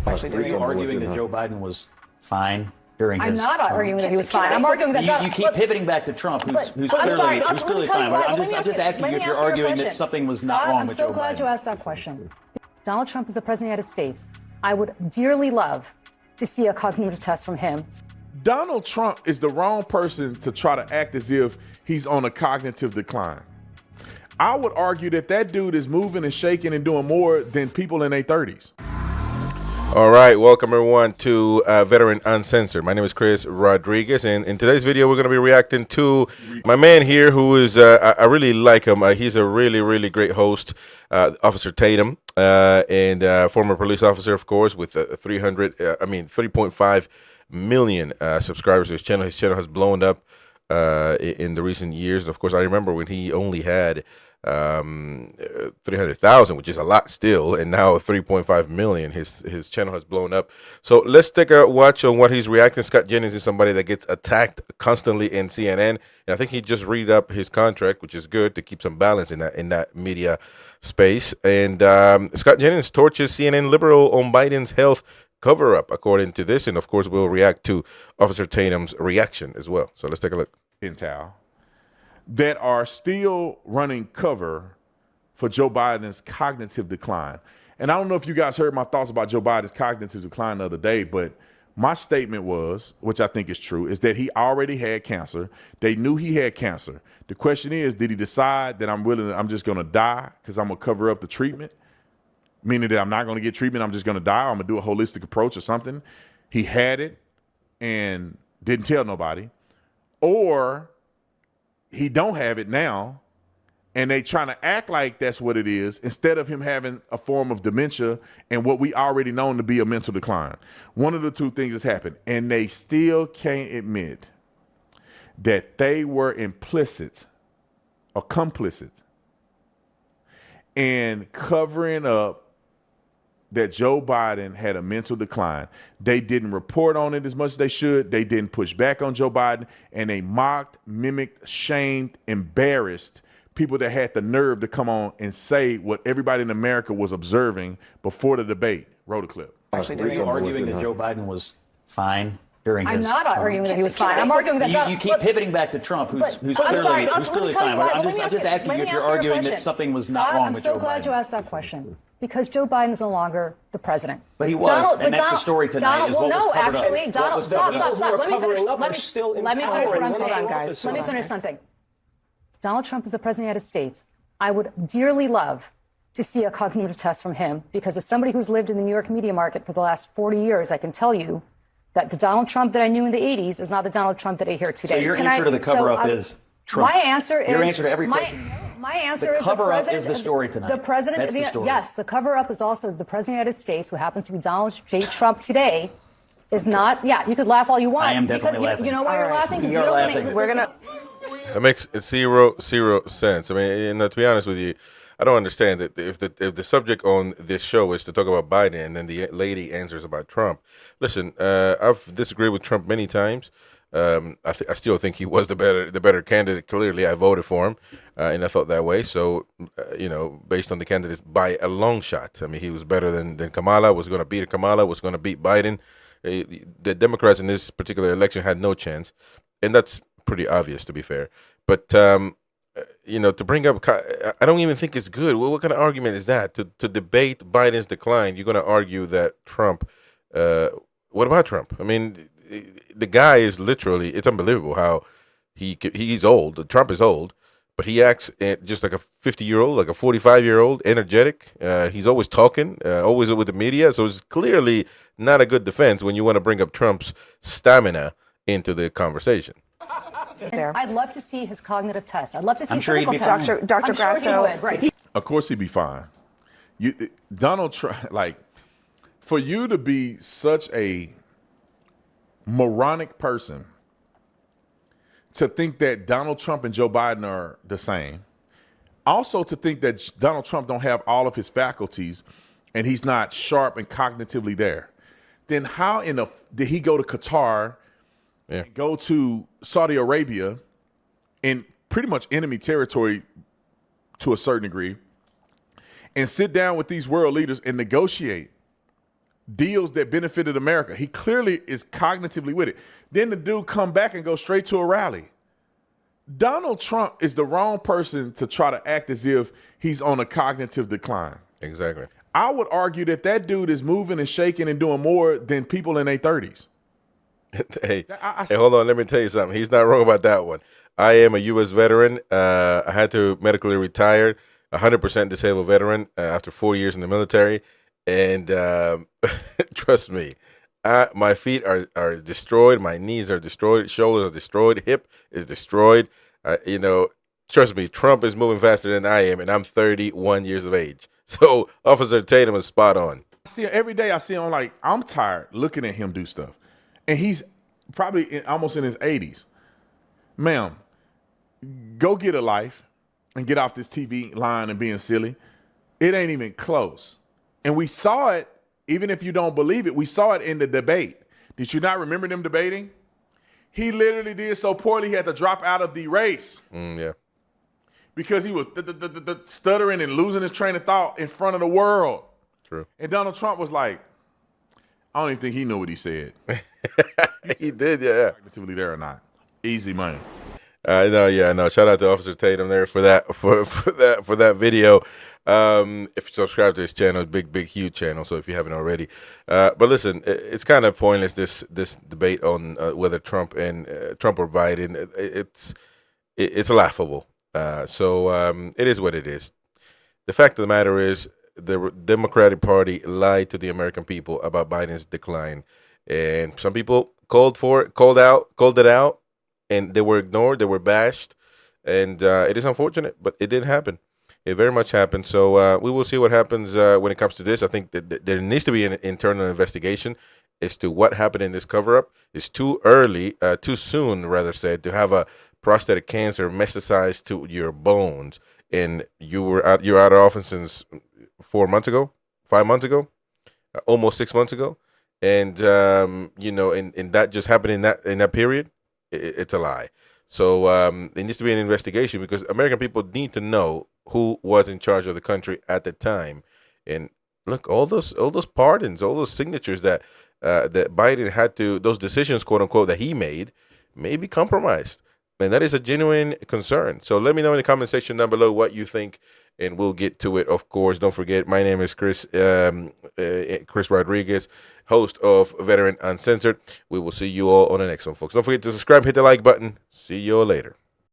Actually, are you arguing that Joe Biden was fine during his I'm not term? arguing that he was fine. I'm arguing that you keep pivoting back to Trump, who's I'm sorry, clearly fine. I'm just asking you if you're arguing that something was not wrong with Joe Biden. I'm so glad you asked that question. Donald Trump is the president of the United States. I would dearly love to see a cognitive test from him. Donald Trump is the wrong person to try to act as if he's on a cognitive decline. I would argue that that dude is moving and shaking and doing more than people in their 30s. All right, welcome everyone to Veteran Uncensored. My name is Chris Rodriguez, and in today's video, we're going to be reacting to my man here who is, I really like him. He's a really, really great host, Officer Tatum, and former police officer, of course, with 3.5 million subscribers to his channel. His channel has blown up in the recent years. And of course, I remember when he only had 300,000, which is a lot still, and now 3.5 million. His channel has blown up. So let's take a watch on what he's reacting. Scott Jennings is somebody that gets attacked constantly in CNN, and I think he just read up his contract, which is good to keep some balance in that media space. And Scott Jennings torches CNN liberal on Biden's health cover-up, according to this, and of course we'll react to Officer Tatum's reaction as well. So let's take a look. Intel that are still running cover for Joe Biden's cognitive decline. And I don't know if you guys heard my thoughts about Joe Biden's cognitive decline the other day, but my statement was, which I think is true, is that he already had cancer. They knew he had cancer. The question is, did he decide that I'm just going to die because I'm going to cover up the treatment? Meaning that I'm not going to get treatment, I'm just going to die, I'm going to do a holistic approach or something. He had it and didn't tell nobody. Or he don't have it now, and they trying to act like that's what it is instead of him having a form of dementia and what we already known to be a mental decline. One of the two things has happened, and they still can't admit that they were implicit or complicit in covering up that Joe Biden had a mental decline. They didn't report on it as much as they should. They didn't push back on Joe Biden, and they mocked, mimicked, shamed, embarrassed people that had the nerve to come on and say what everybody in America was observing before the debate. Roll the clip. Actually, are you arguing that Joe Biden was fine during his I'm not term? arguing that he was fine. I'm arguing that you keep pivoting back to Trump, who's clearly fine. I'm just asking you if you're arguing that something was not wrong with Joe Biden. I'm so glad you asked that question. Because Joe Biden is no longer the president. But he was, and that's the story tonight. Donald, stop. Let me finish what I'm saying. Let me finish something. Donald Trump is the president of the United States. I would dearly love to see a cognitive test from him, because as somebody who's lived in the New York media market for the last 40 years, I can tell you that the Donald Trump that I knew in the 80s is not the Donald Trump that I hear today. So your answer to the cover-up is Trump. My answer is... Your answer to every question. My answer is the cover-up is the story tonight. The president of the story. Yes, the cover-up is also the president of the United States, who happens to be Donald J. Trump today, is not. Yeah, you could laugh all you want. I am definitely laughing. You know why you're laughing? You are laughing. We're gonna. That makes zero sense. I mean, to be honest with you, I don't understand that if the subject on this show is to talk about Biden and then the lady answers about Trump. Listen, I've disagreed with Trump many times. I still think he was the better candidate. Clearly, I voted for him, and I thought that way. So, based on the candidates by a long shot, I mean, he was better than Kamala. Was going to beat Kamala. Was going to beat Biden. The Democrats in this particular election had no chance, and that's pretty obvious, to be fair. But to bring up, I don't even think it's good. What kind of argument is that? To debate Biden's decline, you're going to argue that Trump. What about Trump? I mean, the guy is literally, it's unbelievable how he's old. Trump is old, but he acts just like a 50-year-old, like a 45-year-old, energetic. He's always talking, always with the media. So it's clearly not a good defense when you want to bring up Trump's stamina into the conversation. I'd love to see his cognitive test. I'd love to see his physical test. Dr. Grasso. Right. Of course he'd be fine. Donald Trump, like, for you to be such a moronic person to think that Donald Trump and Joe Biden are the same. Also to think that Donald Trump don't have all of his faculties and he's not sharp and cognitively there. Then how did he go to Qatar, go to Saudi Arabia in pretty much enemy territory to a certain degree, and sit down with these world leaders and negotiate deals that benefited America. He clearly is cognitively with it. Then the dude come back and go straight to a rally. Donald Trump is the wrong person to try to act as if he's on a cognitive decline. Exactly. I would argue that dude is moving and shaking and doing more than people in their 30s. Hey, hold on. Let me tell you something. He's not wrong about that one. I am a U.S. veteran. I had to medically retire, 100% disabled veteran after 4 years in the military. And trust me, my feet are destroyed. My knees are destroyed. Shoulders are destroyed. Hip is destroyed. Trust me, Trump is moving faster than I am, and I'm 31 years of age. So Officer Tatum is spot on. See, every day I see him, like, I'm tired looking at him do stuff. And he's probably almost in his 80s. Ma'am, go get a life and get off this TV line and being silly. It ain't even close. And we saw it, even if you don't believe it, we saw it in the debate. Did you not remember them debating? He literally did so poorly he had to drop out of the race. Yeah. Because he was stuttering and losing his train of thought in front of the world. True. And Donald Trump was like, I don't even think he knew what he said. He did, yeah. Cognitively there or not. Easy money. No. Shout out to Officer Tatum there for that video. If you subscribe to his channel, big, huge channel. So if you haven't already, but listen, it's kind of pointless this debate on whether Trump or Biden. It's laughable. So it is what it is. The fact of the matter is, the Democratic Party lied to the American people about Biden's decline, and some people called it out, and they were ignored, they were bashed, and it is unfortunate, but it didn't happen. It very much happened. So we will see what happens when it comes to this. I think that there needs to be an internal investigation as to what happened in this cover-up. It's too soon, to have a prostate cancer metastasized to your bones, and you're out of office since 5 months ago, almost 6 months ago, and and that just happened in that period. It's a lie. So there needs to be an investigation, because American people need to know who was in charge of the country at the time. And look, all those pardons, all those signatures that Biden had to, those decisions, quote unquote, that he made, may be compromised. And that is a genuine concern. So let me know in the comment section down below what you think, and we'll get to it. Of course, don't forget, my name is Chris Rodriguez, host of Veteran Uncensored. We will see you all on the next one, folks. Don't forget to subscribe, hit the like button. See you all later.